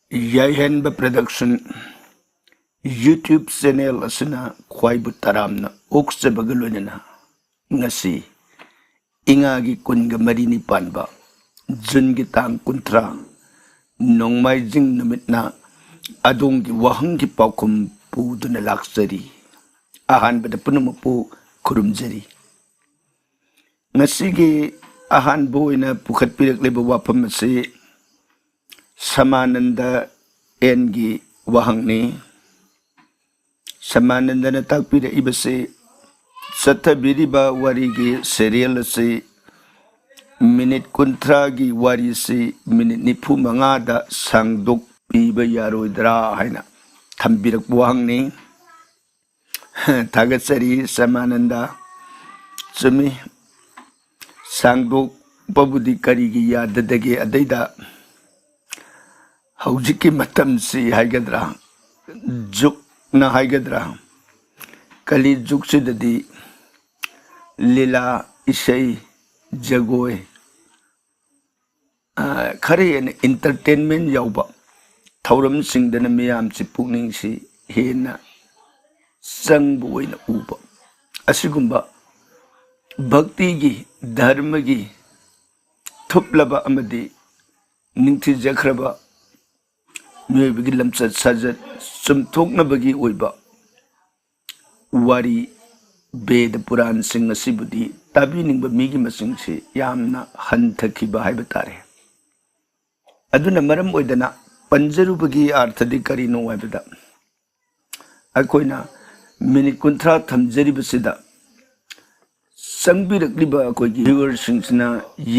Yahenba Production YouTube channel asuna khwaibu taramna oksa bagalonana ngasi ingagi kunga marini panba jungi tang kuntra nongmai jing numitna adongi wahangi paukum puduna laksari ahan bada punumapu kurumjari ngasigi ahan boina pukhat pirak leba wapam asi Samananda engi wahangni Samananda na takpira ibase satabiriba warigi serial se minute kuntragi wari se minute nipu mangada sangdok piba yaroidra haina tambirak wahangni tagasari Samananda sumi sangdok babudi karigi yadadagi adaida Haujiki matam si haigadra juk na haigadra kali juk sidadi lila isai jagoy khare en entertainment yauba thauram singdana miyam si pukning si hena sangbu oina uba asigumba bhakti gi dharma gi thuplaba amadi ningthi jakhraba Miyabigi lamsat sajat sumthoknabagi oiba wari beda puran sing asibudi tabininba migi masing si yamna hanthakiba haiba tare aduna maram oidana panjarubagi arthadi karino haibada akoina minute kunthra thamjaribasida sangbirakliba akoigi viewers singsina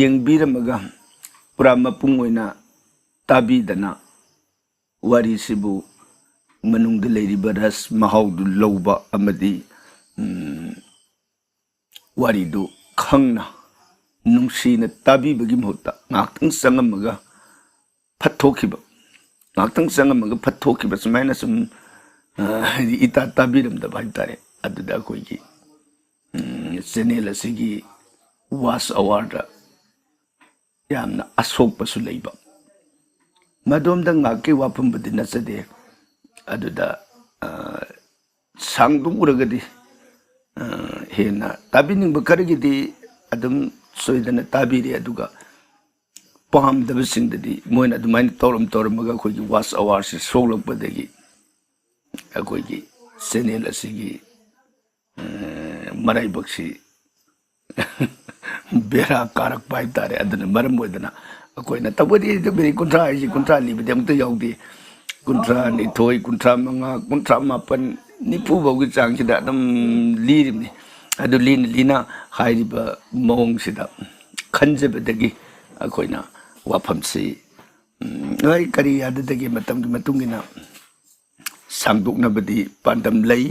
yengbiramaga pura mapung oina tabidana wari sibu manung de leiriba ras mahau du loba amadi wari du khangna nungsina tabi bagi mhota ngaktang sangamaga phathokiba ngaktang sangamaga phathokiba sumaina sum ita tabiram da bhai tare aduda koigi channel asigi was award yamna asok pasu leiba Madom da ngaki wapam budi nasade aduda sangdung uragadi hena tabining bakarigidi adum soidana tabiri aduga paham da basingdadi moina adumain toram akoigi was award si soglok badagi akoigi channel asigi marai baksi bera karak pai tare aduna maram moidana akoina tabadi de beri kuntra libde amta yaudi kuntra ni thoi kuntra manga kuntra mapan nipu bawgi chang sida dam lirimni adu lina hairiba mong sida khanjebadagi akoina waphamsi ngai kari adadagi matamgi matungina sangdoknabadi pandam lei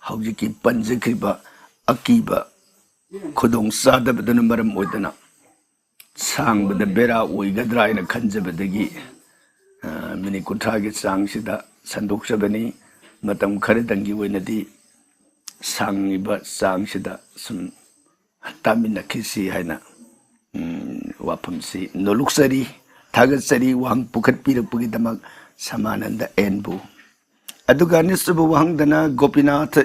haujiki panjakriba akiba khudong sadabadana maram oidana sang bada bera oigadra ina khanjabadagi mini kunthagi sang sida sandoksabani matam kharadangi oinadi sangiba sang sida sum taminakisi haina wapamsi noluksari thagatsari wang pukhat pirakpugi damak Samananda enbu aduga nisubu wahangdana Gopinath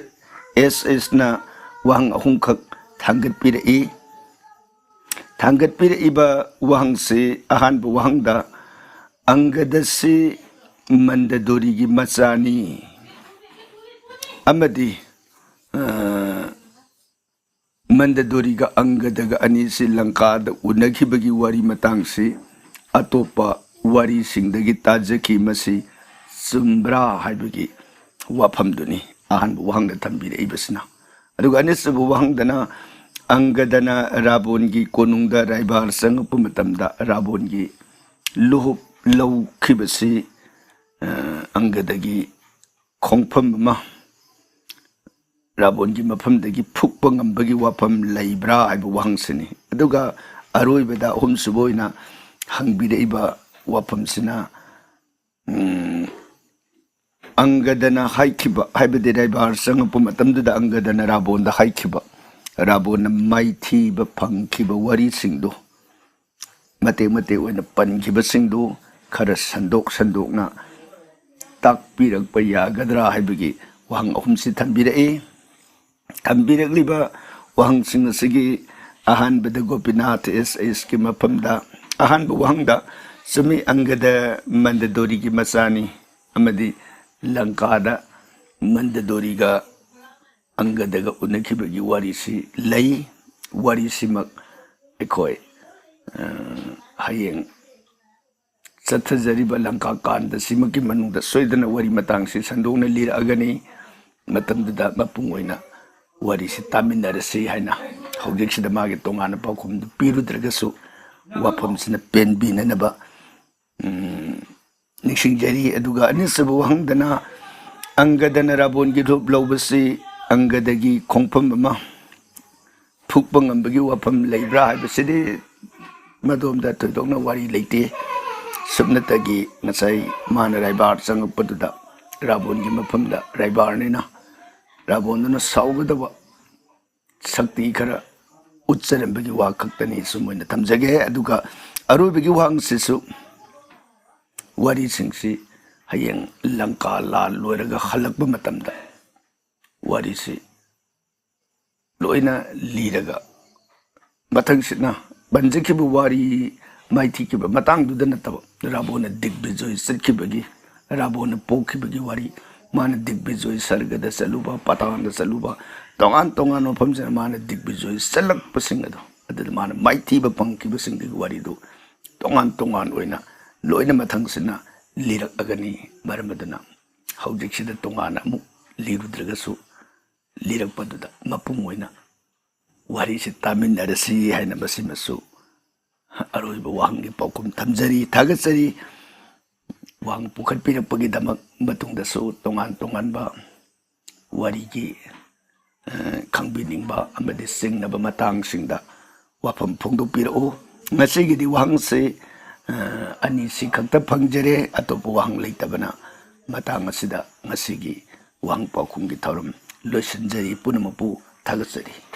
SS na wahang ahungkhak thangat pirai Tanggat pira iba wahang si ahan bu wahang da angada si mandadori gi masani amadi mandadori ga angada ga ani si langka da unagi bagi wari matang si atopa wari singdagi tajaki masi sumbra haibagi wapam duni ahan bu wahang da tambira ibasna aduga anis bu wahang dana Anggadana Rabongi konungda raibar sangapu matamda Rabongi luhup lau khibasi anggadagi khongpham ma Rabongi maphamdagi phukpa ngambagi wapam laibra aibu wahangsini aduga aroibada humsuboina hangbiraiba wapamsina anggadana haikhiba haibade raibar sangapu matamda anggadana Rabonda haikhiba Rabona maiti ba pangki ba wari singdo mate oina pan ki ba singdo khara sandok na ताकपीरक्पा यागद्रा हाइबगी वहां अहुमसी थंबिरई थंबिरक्लिबा वहांसिंग असिगी अहानबदा Gopinath S की मफमदा अहानब वहांदा सुमी अंगदा मंददोरी की मचानी अमदी लंकादा मंददोरीगा अंगदगा उनखिबगी वारीसी लई वारीसिमक एखोय हयेंग चथजरिबा लंका कांद सिमकी मनुदा सोइदना वारी मतंगसी संदोंगना लिरअगनी मतंददा मपुंग ओइना वारीसी तामिनरसी हाइना हौजिकसिदा मागे तोंगाना पाखुमदु पिरुद्रगसु वाफमसिना पेनबिननबा निसिंगजरी अदुगा अनिसबु वहंगदना अंगदना राबोनगी रूप लौबसी अंगदगी खोंफम अमा फुकपा ngambagi wafam leibra haibasidi madumda thoidokna wari leite subnatagi ngasai mana raibar changpaduda rabongi mafamda raibar nina rabonduna saugadawa sakti khara utcharambagi wa khaktani sumoina thamjage aduga arubagi wang sisu wari singsi hayeng lanka la loiraga halakba matamda wari si loina liraga mathangsina banjakibu wari maithikiba matangduda nataba rabona digbijoy satkibagi rabona pokhibagi wari mana digbijoy sargada saluba patanda saluba tongan tongan no phamjana mana digbijoy salak pasingado adada mana maithiba pangkiba singgi wari do tongan tongan oina loina mathangsina lirak agani maramadana haujiksida tongana mu lirudragasu lirak paduda mapung oina wari si taminarasi haina basimasu aroiba wahangi paukum thamjari thagatsari wang pukhat pirakpagi damak matungdasu tongan tongan ba wari gi khangbining ba amadi singnaba matang singda wafam phongdokpirao ngasigidi wang se ani si khakta phangjare atopa wang leitabana matang asida ngasigi wang paukum gi thorum loisinjari punamapu thagatsari